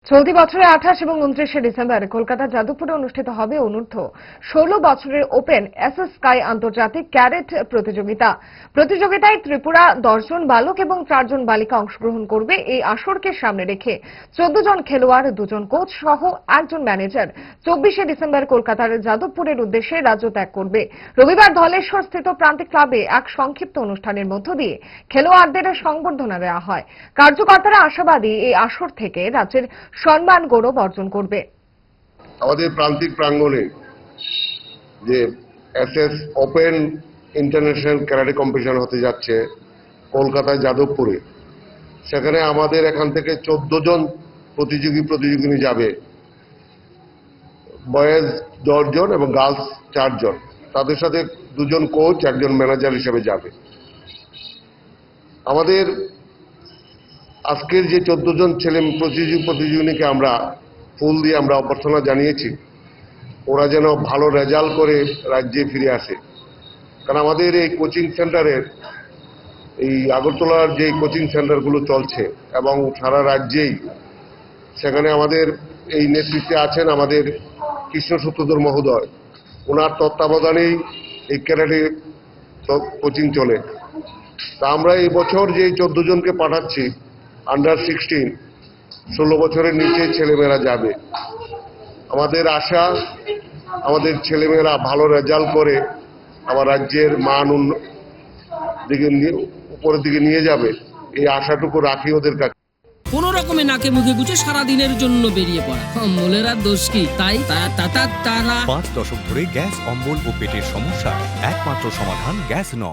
চলতি বছরে 28 এবং 29 ডিসেম্বর কলকাতার যাদবপুরে অনুষ্ঠিত হবে অনূর্ধ্ব 16 বছরের ওপেন এসএস স্কাই আন্তর্জাতিক ক্যাডেট প্রতিযোগিতায় ত্রিপুরা 10 জন বালক এবং 4 জন বালিকা অংশগ্রহণ করবে। এই আসরকে সামনে রেখে 14 জন খেলোয়াড়, 2 জন কোচ সহ একজন ম্যানেজার 24 ডিসেম্বর কলকাতার যাদবপুরের উদ্দেশ্যে রাজ্য ত্যাগ করবে। রবিবার ধলেশ্বর স্থিত প্রান্তিক ক্লাবে এক সংক্ষিপ্ত অনুষ্ঠানের মধ্য দিয়ে খেলোয়াড়দের সংবর্ধনা দেওয়া হয়। কার্যকর্তারা আশাবাদী এই আসর থেকে রাজ্যের সম্মান গৌরব অর্জন করবে। আমাদের প্রান্তিক প্রাঙ্গণে যে SS open international karate competition হতে যাচ্ছে কলকাতায় যাদবপুরে, সেখানে আমাদের এখান থেকে 14 জন প্রতিযোগিনী যাবে। বয়েজ 10 জন এবং গার্লস 4 জন, তাদের সাথে 2 জন কোচ, একজন ম্যানেজার হিসেবে যাবে। আমাদের আজকের যে 14 জন ছেলে প্রতিযোগিনীকে আমরা ফুল দিয়ে আমরা অভ্যর্থনা জানিয়েছি, ওরা যেন ভালো রেজাল্ট করে রাজ্যে ফিরে আসে। কারণ আমাদের এই কোচিং সেন্টারের, এই আগরতলার যে কোচিং সেন্টারগুলো চলছে এবং সারা রাজ্যেই, সেখানে আমাদের এই নেতৃত্বে আছেন আমাদের কৃষ্ণ সূত্রধর মহোদয়। ওনার তত্ত্বাবধানেই এই ক্যারাটে কোচিং চলে। তা আমরা এই বছর যে 14 জনকে পাঠাচ্ছি, আন্ডার 16, 16 বছরের নিচে ছেলেমেয়েরা যাবে। আমাদের আশা আমাদের ছেলেমেয়েরা ভালো রেজাল্ট করে আমার রাজ্যের মান উপরের দিকে নিয়ে যাবে, এই আশাটুকু রাখি ওদের কাছে। কোন রকমে নাকে মুখে গুছে সারাদিনের জন্য বেরিয়ে পড়া, অম্বলের আর দোষ কি? তাই তারা 5 দশক ধরে গ্যাস, অম্বল ও পেটের সমস্যা একমাত্র সমাধান গ্যাস নল।